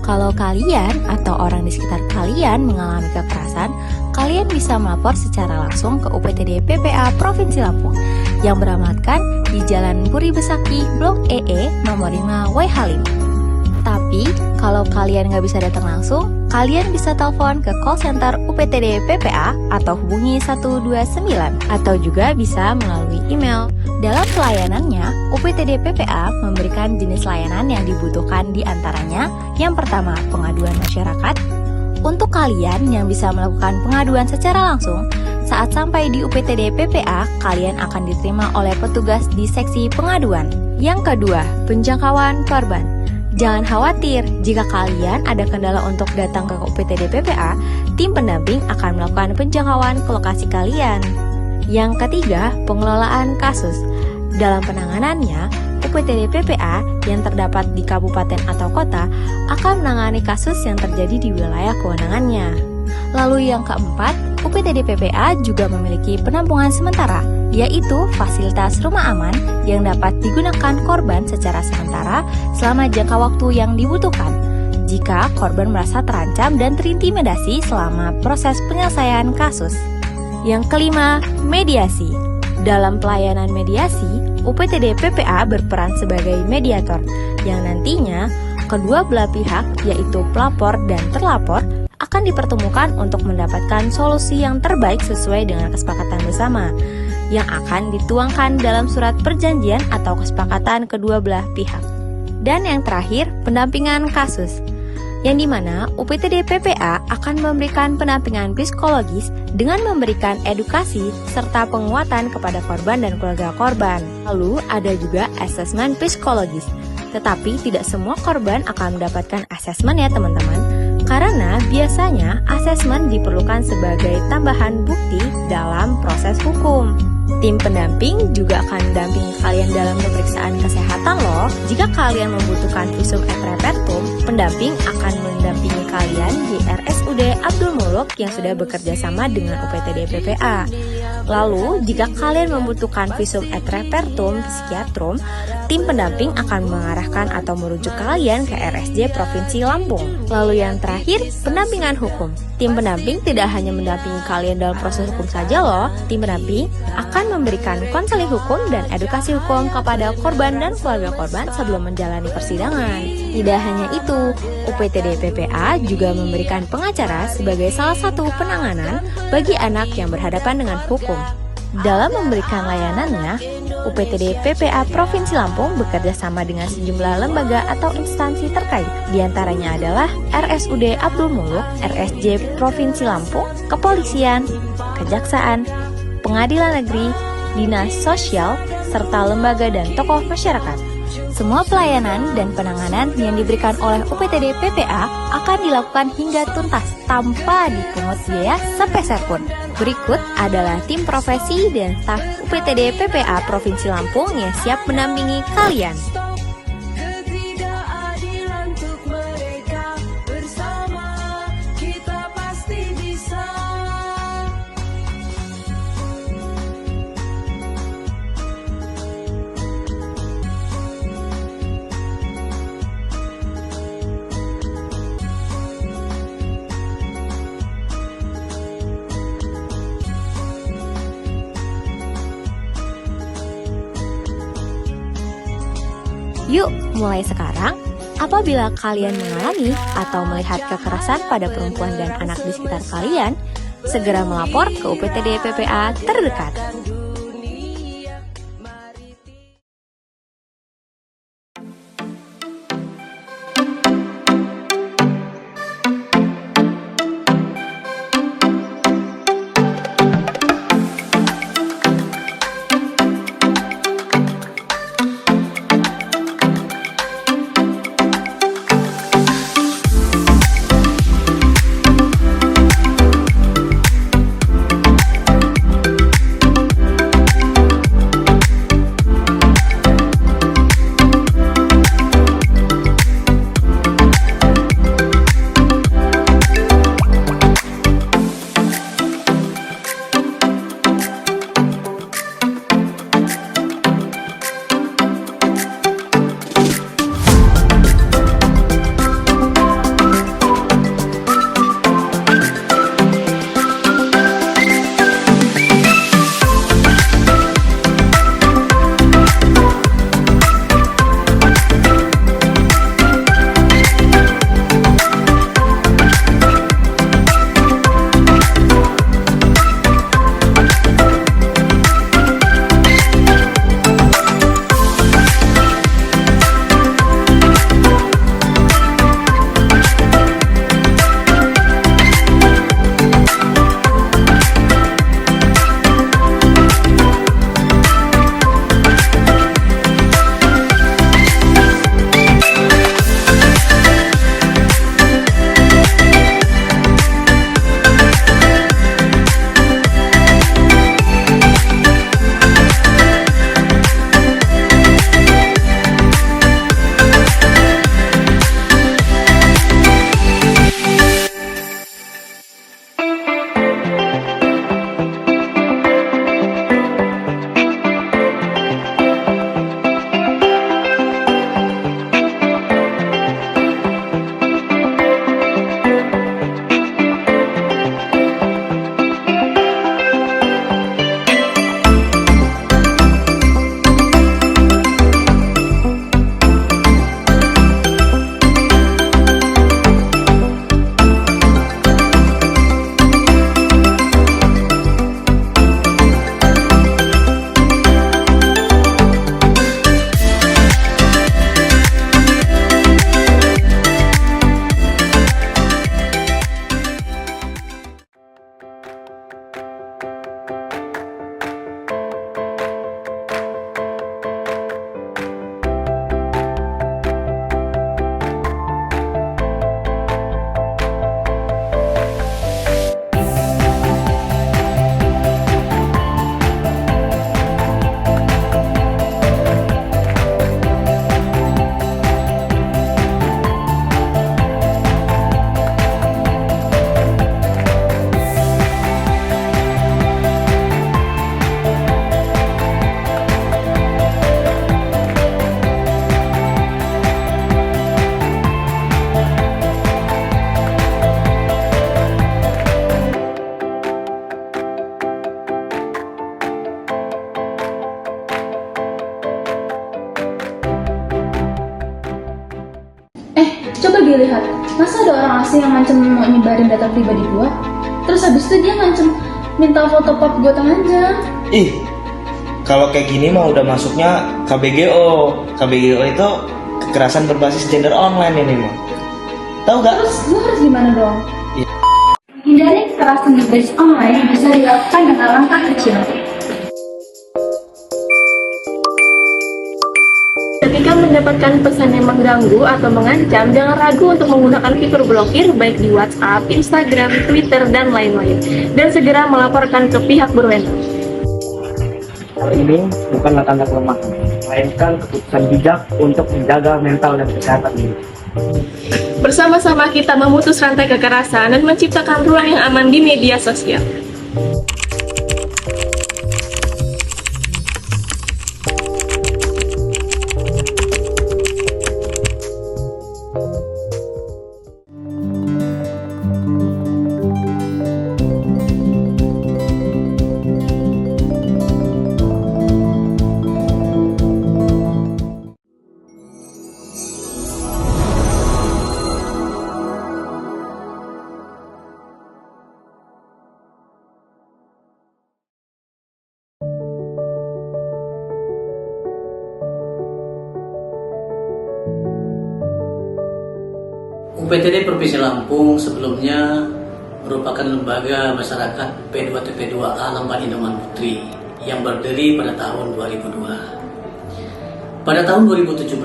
Kalau kalian atau orang di sekitar kalian mengalami kekerasan, kalian bisa melapor secara langsung ke UPTD PPA Provinsi Lampung yang beralamatkan di Jalan Puri Besaki, Blok EE, nomor 5 WH5. Tapi, kalau kalian nggak bisa datang langsung, kalian bisa telepon ke call center UPTD PPA atau hubungi 129, atau juga bisa melalui email. Dalam pelayanannya, UPTD PPA memberikan jenis layanan yang dibutuhkan di antaranya. Yang pertama, pengaduan masyarakat. Untuk kalian yang bisa melakukan pengaduan secara langsung, saat sampai di UPTD PPA, kalian akan diterima oleh petugas di seksi pengaduan. Yang kedua, penjangkauan korban. Jangan khawatir, jika kalian ada kendala untuk datang ke UPTD PPA, tim pendamping akan melakukan penjangkauan ke lokasi kalian. Yang ketiga, pengelolaan kasus. Dalam penanganannya, UPTD PPA yang terdapat di kabupaten atau kota akan menangani kasus yang terjadi di wilayah kewenangannya. Lalu yang keempat, UPTD PPA juga memiliki penampungan sementara, yaitu fasilitas rumah aman yang dapat digunakan korban secara sementara selama jangka waktu yang dibutuhkan jika korban merasa terancam dan terintimidasi selama proses penyelesaian kasus. Yang kelima, mediasi. Dalam pelayanan mediasi, UPTD PPA berperan sebagai mediator yang nantinya kedua belah pihak, yaitu pelapor dan terlapor, akan dipertemukan untuk mendapatkan solusi yang terbaik sesuai dengan kesepakatan bersama yang akan dituangkan dalam surat perjanjian atau kesepakatan kedua belah pihak. Dan yang terakhir, pendampingan kasus, yang dimana UPTD PPA akan memberikan pendampingan psikologis dengan memberikan edukasi serta penguatan kepada korban dan keluarga korban. Lalu ada juga asesmen psikologis, tetapi tidak semua korban akan mendapatkan asesmen ya teman-teman, karena biasanya asesmen diperlukan sebagai tambahan bukti dalam proses hukum. Tim pendamping juga akan mendampingi kalian dalam pemeriksaan kesehatan loh. Jika kalian membutuhkan visum et repertum, pendamping akan mendampingi kalian di RSUD Abdul Muluk yang sudah bekerja sama dengan UPTD PPA. Lalu, jika kalian membutuhkan visum et repertum psikiatrum, tim pendamping akan mengarahkan atau merujuk kalian ke RSJ Provinsi Lampung. Lalu yang terakhir, pendampingan hukum. Tim pendamping tidak hanya mendampingi kalian dalam proses hukum saja loh. Tim pendamping akan memberikan konseling hukum dan edukasi hukum kepada korban dan keluarga korban sebelum menjalani persidangan. Tidak hanya itu, UPTD PPA juga memberikan pengacara sebagai salah satu penanganan bagi anak yang berhadapan dengan hukum. Dalam memberikan layanannya, UPTD PPA Provinsi Lampung bekerja sama dengan sejumlah lembaga atau instansi terkait. Di antaranya adalah RSUD Abdul Muluk, RSJ Provinsi Lampung, Kepolisian, Kejaksaan, Pengadilan Negeri, Dinas Sosial, serta lembaga dan tokoh masyarakat. Semua pelayanan dan penanganan yang diberikan oleh UPTD PPA akan dilakukan hingga tuntas tanpa dipungut biaya sepeser pun. Berikut adalah tim profesi dan staf UPTD PPA Provinsi Lampung yang siap mendampingi kalian. Yuk, mulai sekarang, apabila kalian mengalami atau melihat kekerasan pada perempuan dan anak di sekitar kalian, segera melapor ke UPTD PPA terdekat. Masa ada orang asing yang ngancem mau nyebarin data pribadi gua? Terus habis itu dia ngancem minta foto pap gua telanjang. Ih, kalau kayak gini mah udah masuknya KBGO. KBGO itu kekerasan berbasis gender online ini mah. Tahu gak? Terus gua harus gimana dong? Hindari kekerasan berbasis online bisa dilakukan dengan langkah kecil. Ketika mendapatkan pesan yang mengganggu atau mengancam, jangan ragu untuk menggunakan fitur blokir baik di WhatsApp, Instagram, Twitter, dan lain-lain. Dan segera melaporkan ke pihak berwenang. Hal ini bukanlah tanda kelemahan, melainkan keputusan bijak untuk menjaga mental dan kesehatan diri. Bersama-sama kita memutus rantai kekerasan dan menciptakan ruang yang aman di media sosial. UPTD Provinsi Lampung sebelumnya merupakan lembaga masyarakat P2TP2A Lamban Indoman Putri yang berdiri pada tahun 2002. Pada tahun 2017,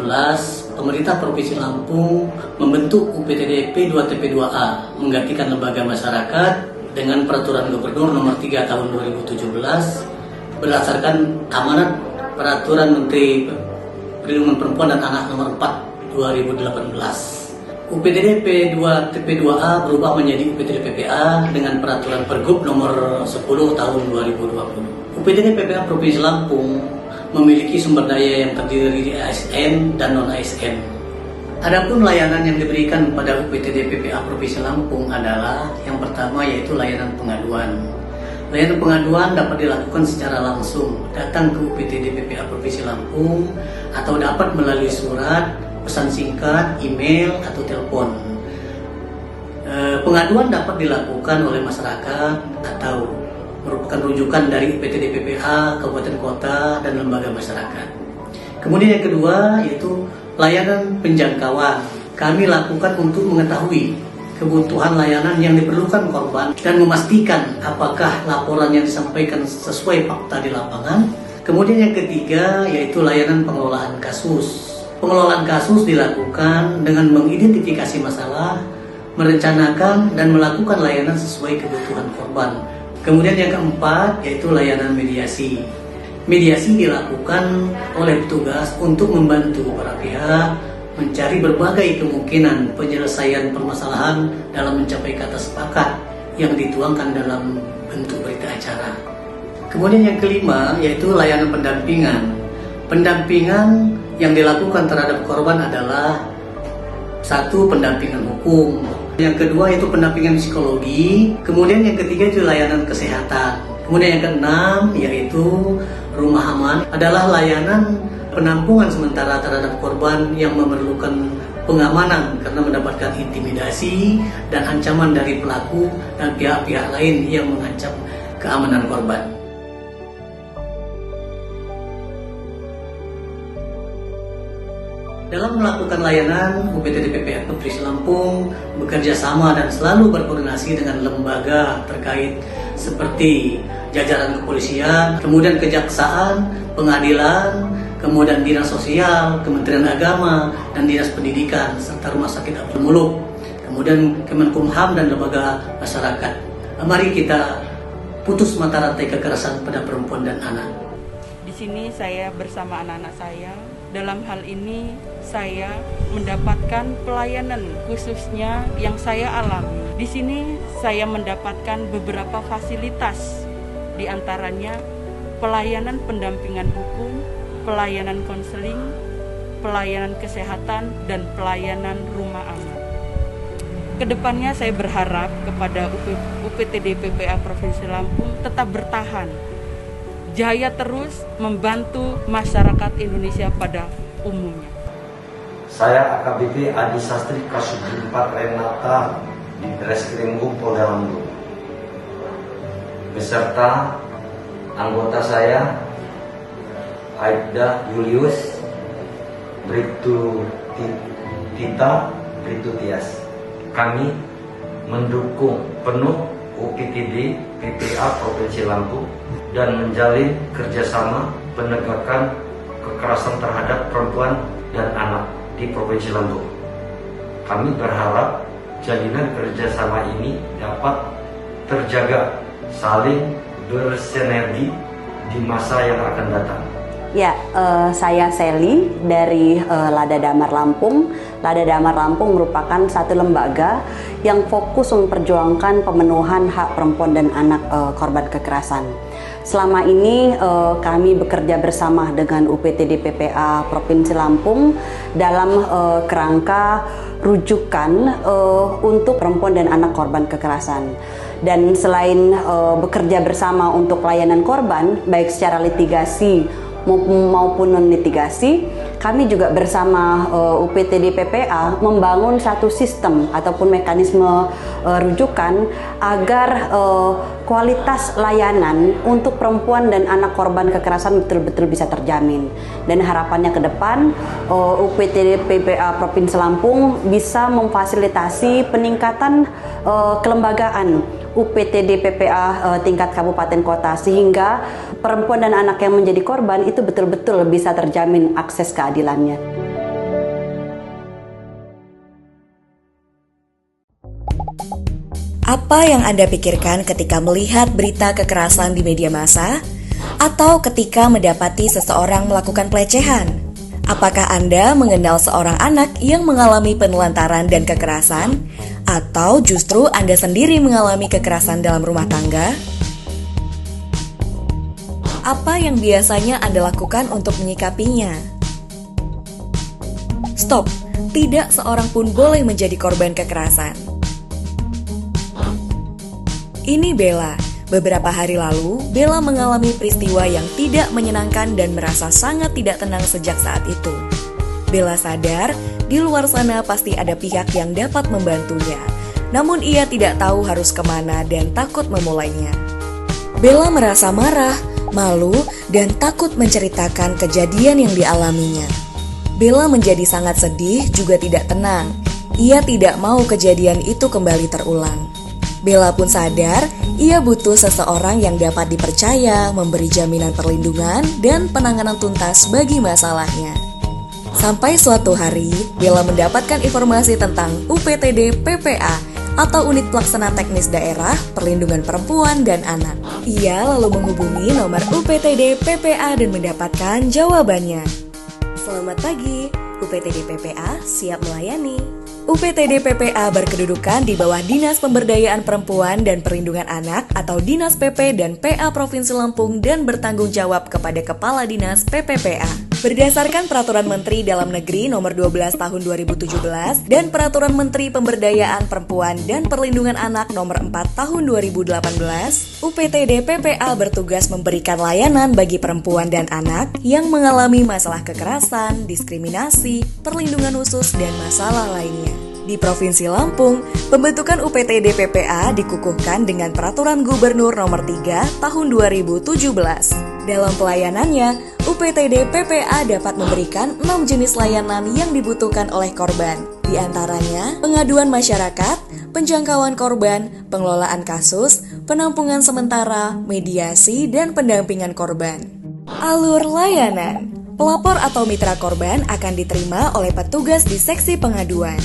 pemerintah Provinsi Lampung membentuk UPTD P2TP2A menggantikan lembaga masyarakat dengan Peraturan Gubernur Nomor 3 Tahun 2017 berdasarkan amanat Peraturan Menteri Perlindungan Perempuan dan Anak Nomor 4 2018. UPTD P2TP2A berubah menjadi UPTD PPA dengan Peraturan Pergub Nomor 10 Tahun 2020. UPTD PPA Provinsi Lampung memiliki sumber daya yang terdiri dari ASN dan non-ASN. Adapun layanan yang diberikan pada UPTD PPA Provinsi Lampung adalah yang pertama yaitu layanan pengaduan. Layanan pengaduan dapat dilakukan secara langsung datang ke UPTD PPA Provinsi Lampung atau dapat melalui surat, pesan singkat, email, atau telepon. Pengaduan dapat dilakukan oleh masyarakat atau merupakan rujukan dari UPTD PPA, kabupaten kota, dan lembaga masyarakat. Kemudian yang kedua yaitu layanan penjangkauan. Kami lakukan untuk mengetahui kebutuhan layanan yang diperlukan korban dan memastikan apakah laporan yang disampaikan sesuai fakta di lapangan. Kemudian yang ketiga yaitu layanan pengelolaan kasus. Pengelolaan kasus dilakukan dengan mengidentifikasi masalah, merencanakan dan melakukan layanan sesuai kebutuhan korban. Kemudian yang keempat yaitu layanan mediasi. Mediasi dilakukan oleh petugas untuk membantu para pihak mencari berbagai kemungkinan penyelesaian permasalahan dalam mencapai kata sepakat yang dituangkan dalam bentuk berita acara. Kemudian yang kelima yaitu layanan pendampingan. Pendampingan yang dilakukan terhadap korban adalah satu, pendampingan hukum, yang kedua itu pendampingan psikologi, kemudian yang ketiga itu layanan kesehatan, kemudian yang keenam yaitu rumah aman adalah layanan penampungan sementara terhadap korban yang memerlukan pengamanan karena mendapatkan intimidasi dan ancaman dari pelaku dan pihak-pihak lain yang mengancam keamanan korban. Dalam melakukan layanan, UPTD PPA Provinsi Lampung bekerja sama dan selalu berkoordinasi dengan lembaga terkait seperti jajaran kepolisian, kemudian kejaksaan, pengadilan, kemudian dinas sosial, Kementerian Agama, dan dinas pendidikan, serta Rumah Sakit Abdul Muluk, kemudian Kemenkumham dan lembaga masyarakat. Mari kita putus mata rantai kekerasan pada perempuan dan anak. Di sini saya bersama anak-anak saya. Dalam hal ini saya mendapatkan pelayanan khususnya yang saya alami. Di sini saya mendapatkan beberapa fasilitas, di antaranya pelayanan pendampingan hukum, pelayanan konseling, pelayanan kesehatan, dan pelayanan rumah aman. Kedepannya saya berharap kepada UPTD PPA Provinsi Lampung tetap bertahan, jaya terus membantu masyarakat Indonesia pada umumnya. Saya AKBP Adi Sastri Kasubdit 4 Renata di Reskrimum Polda Lampung. Beserta anggota saya Aibda Julius, Bribtu Tita, Bribtu Tias. Kami mendukung penuh UPTD PPA Provinsi Lampung dan menjalin kerjasama penegakan kekerasan terhadap perempuan dan anak di Provinsi Lampung. Kami berharap jalinan kerjasama ini dapat terjaga, saling bersinergi di masa yang akan datang. Ya, saya Sally dari Lada Damar Lampung. Lada Damar Lampung merupakan satu lembaga yang fokus memperjuangkan pemenuhan hak perempuan dan anak korban kekerasan. Selama ini kami bekerja bersama dengan UPTD PPA Provinsi Lampung dalam kerangka rujukan untuk perempuan dan anak korban kekerasan. Dan selain bekerja bersama untuk pelayanan korban, baik secara litigasi maupun non-litigasi, kami juga bersama UPTD PPA membangun satu sistem ataupun mekanisme rujukan agar kualitas layanan untuk perempuan dan anak korban kekerasan betul-betul bisa terjamin. Dan harapannya ke depan UPTD PPA Provinsi Lampung bisa memfasilitasi peningkatan kelembagaan UPTD PPA tingkat kabupaten kota, sehingga perempuan dan anak yang menjadi korban itu betul-betul bisa terjamin akses keadilannya. Apa yang Anda pikirkan ketika melihat berita kekerasan di media massa? Atau ketika mendapati seseorang melakukan pelecehan? Apakah Anda mengenal seorang anak yang mengalami penelantaran dan kekerasan? Atau justru Anda sendiri mengalami kekerasan dalam rumah tangga? Apa yang biasanya Anda lakukan untuk menyikapinya? Stop, tidak seorang pun boleh menjadi korban kekerasan. Ini Bella. Beberapa hari lalu, Bella mengalami peristiwa yang tidak menyenangkan dan merasa sangat tidak tenang sejak saat itu. Bella sadar, di luar sana pasti ada pihak yang dapat membantunya. Namun ia tidak tahu harus kemana dan takut memulainya. Bella merasa marah, malu, dan takut menceritakan kejadian yang dialaminya. Bella menjadi sangat sedih juga tidak tenang. Ia tidak mau kejadian itu kembali terulang. Bella pun sadar, ia butuh seseorang yang dapat dipercaya, memberi jaminan perlindungan, dan penanganan tuntas bagi masalahnya. Sampai suatu hari, Bella mendapatkan informasi tentang UPTD PPA atau Unit Pelaksana Teknis Daerah Perlindungan Perempuan dan Anak. Ia lalu menghubungi nomor UPTD PPA dan mendapatkan jawabannya. Selamat pagi, UPTD PPA siap melayani. UPTD PPA berkedudukan di bawah Dinas Pemberdayaan Perempuan dan Perlindungan Anak atau Dinas PP dan PA Provinsi Lampung dan bertanggung jawab kepada Kepala Dinas PPPA. Berdasarkan Peraturan Menteri Dalam Negeri Nomor 12 Tahun 2017 dan Peraturan Menteri Pemberdayaan Perempuan dan Perlindungan Anak Nomor 4 Tahun 2018, UPTD PPA bertugas memberikan layanan bagi perempuan dan anak yang mengalami masalah kekerasan, diskriminasi, perlindungan khusus, dan masalah lainnya. Di Provinsi Lampung, pembentukan UPTD PPA dikukuhkan dengan Peraturan Gubernur Nomor 3 Tahun 2017. Dalam pelayanannya, UPTD PPA dapat memberikan 6 jenis layanan yang dibutuhkan oleh korban. Di antaranya, pengaduan masyarakat, penjangkauan korban, pengelolaan kasus, penampungan sementara, mediasi, dan pendampingan korban. Alur layanan. Pelapor atau mitra korban akan diterima oleh petugas di seksi pengaduan.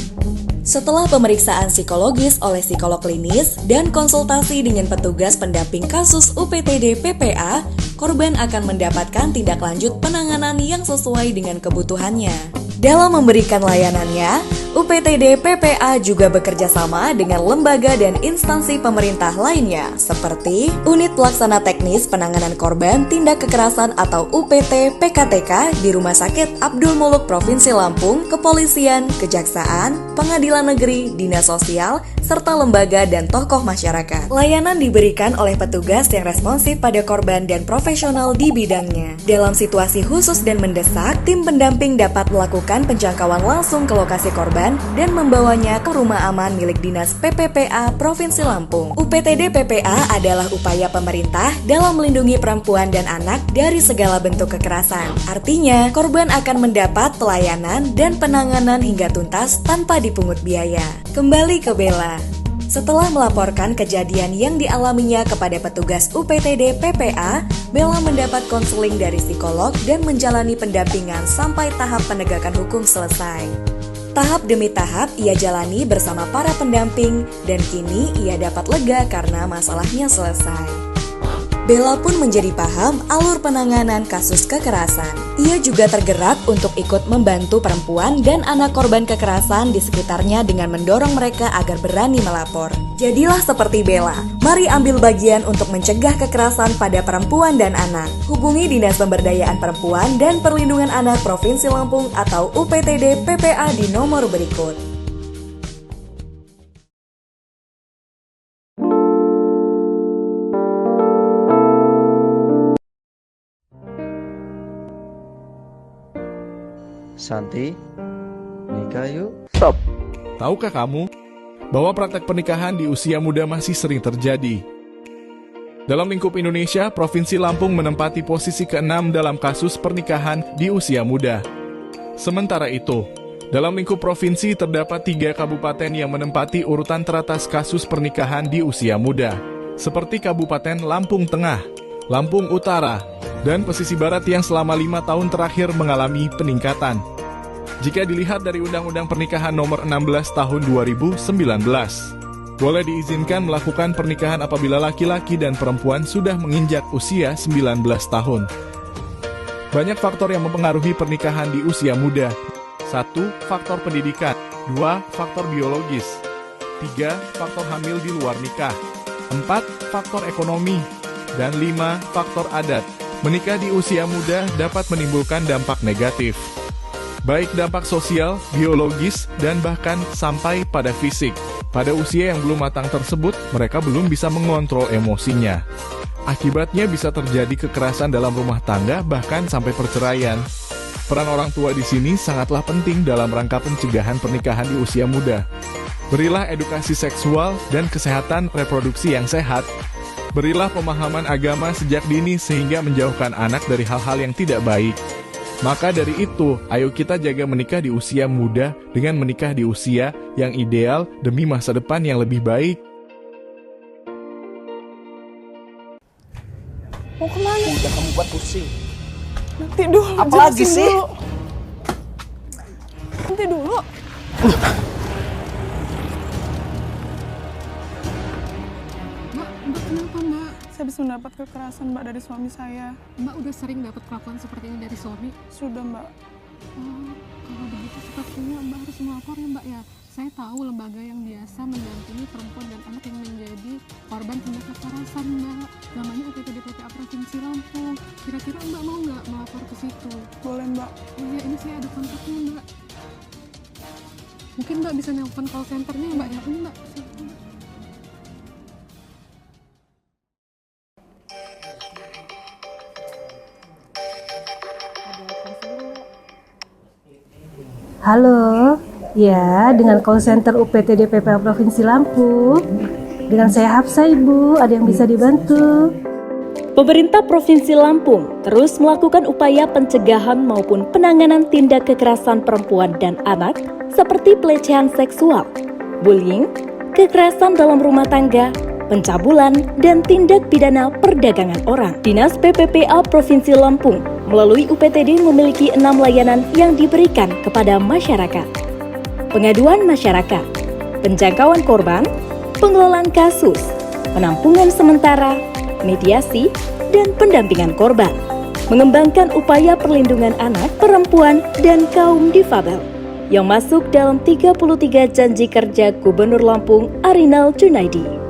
Setelah pemeriksaan psikologis oleh psikolog klinis dan konsultasi dengan petugas pendamping kasus UPTD PPA, korban akan mendapatkan tindak lanjut penanganan yang sesuai dengan kebutuhannya. Dalam memberikan layanannya, UPTD PPA juga bekerja sama dengan lembaga dan instansi pemerintah lainnya seperti Unit Pelaksana Teknis Penanganan Korban Tindak Kekerasan atau UPT PKTK di Rumah Sakit Abdul Muluk Provinsi Lampung, Kepolisian, Kejaksaan, Pengadilan Negeri, Dinas Sosial, serta lembaga dan tokoh masyarakat. Layanan diberikan oleh petugas yang responsif pada korban dan profesional di bidangnya. Dalam situasi khusus dan mendesak, tim pendamping dapat melakukan penjangkauan langsung ke lokasi korban dan membawanya ke rumah aman milik Dinas PPPA Provinsi Lampung. UPTD PPA adalah upaya pemerintah dalam melindungi perempuan dan anak dari segala bentuk kekerasan. Artinya, korban akan mendapat pelayanan dan penanganan hingga tuntas tanpa dipungut biaya. Kembali ke Bella. Setelah melaporkan kejadian yang dialaminya kepada petugas UPTD PPA, Bella mendapat konseling dari psikolog dan menjalani pendampingan sampai tahap penegakan hukum selesai. Tahap demi tahap ia jalani bersama para pendamping dan kini ia dapat lega karena masalahnya selesai. Bella pun menjadi paham alur penanganan kasus kekerasan. Ia juga tergerak untuk ikut membantu perempuan dan anak korban kekerasan di sekitarnya dengan mendorong mereka agar berani melapor. Jadilah seperti Bella. Mari ambil bagian untuk mencegah kekerasan pada perempuan dan anak. Hubungi Dinas Pemberdayaan Perempuan dan Perlindungan Anak Provinsi Lampung atau UPTD PPA di nomor berikut. Santi, nikah yuk. Stop. Tahukah kamu bahwa praktek pernikahan di usia muda masih sering terjadi? Dalam lingkup Indonesia, Provinsi Lampung menempati posisi ke-6 dalam kasus pernikahan di usia muda. Sementara itu, dalam lingkup provinsi terdapat 3 kabupaten yang menempati urutan teratas kasus pernikahan di usia muda, seperti Kabupaten Lampung Tengah, Lampung Utara, dan Pesisir Barat yang selama 5 tahun terakhir mengalami peningkatan. Jika dilihat dari Undang-Undang Pernikahan Nomor 16 Tahun 2019, boleh diizinkan melakukan pernikahan apabila laki-laki dan perempuan sudah menginjak usia 19 tahun. Banyak faktor yang mempengaruhi pernikahan di usia muda. 1. Faktor pendidikan. 2. Faktor biologis. 3. Faktor hamil di luar nikah. 4. Faktor ekonomi. Dan 5. Faktor adat. Menikah di usia muda dapat menimbulkan dampak negatif, baik dampak sosial, biologis, dan bahkan sampai pada fisik. Pada usia yang belum matang tersebut, mereka belum bisa mengontrol emosinya. Akibatnya bisa terjadi kekerasan dalam rumah tangga, bahkan sampai perceraian. Peran orang tua di sini sangatlah penting dalam rangka pencegahan pernikahan di usia muda. Berilah edukasi seksual dan kesehatan reproduksi yang sehat. Berilah pemahaman agama sejak dini sehingga menjauhkan anak dari hal-hal yang tidak baik. Maka dari itu, ayo kita jaga menikah di usia muda dengan menikah di usia yang ideal demi masa depan yang lebih baik. Mau kemana? Udah kamu buat pusing. Nanti dulu. Apalagi sih? Dulu. Nanti dulu. Mbak, kenapa Mbak? Saya bisa mendapat kekerasan Mbak dari suami saya. Mbak udah sering dapat perlakuan seperti ini dari suami? Sudah Mbak. Oh, kalau begitu sepertinya Mbak harus melapor ya Mbak ya. Saya tahu lembaga yang biasa mendampingi perempuan dan anak yang menjadi korban tindak kekerasan Mbak. Namanya UPTD PPA Provinsi Lampung. Kira-kira Mbak mau nggak melapor ke situ? Boleh Mbak. Iya, ini saya ada kontaknya Mbak. Mungkin Mbak bisa nelpon call centernya Mbak ya. Ini Mbak. Halo, ya dengan call center UPTD PPA Provinsi Lampung. Dengan saya Hafsa Ibu, ada yang bisa dibantu? Pemerintah Provinsi Lampung terus melakukan upaya pencegahan maupun penanganan tindak kekerasan perempuan dan anak seperti pelecehan seksual, bullying, kekerasan dalam rumah tangga, pencabulan, dan tindak pidana perdagangan orang. Dinas PPPA Provinsi Lampung melalui UPTD memiliki 6 layanan yang diberikan kepada masyarakat. Pengaduan masyarakat, penjangkauan korban, pengelolaan kasus, penampungan sementara, mediasi, dan pendampingan korban. Mengembangkan upaya perlindungan anak, perempuan, dan kaum difabel. yang masuk dalam 33 janji kerja Gubernur Lampung Arinal Junaidi.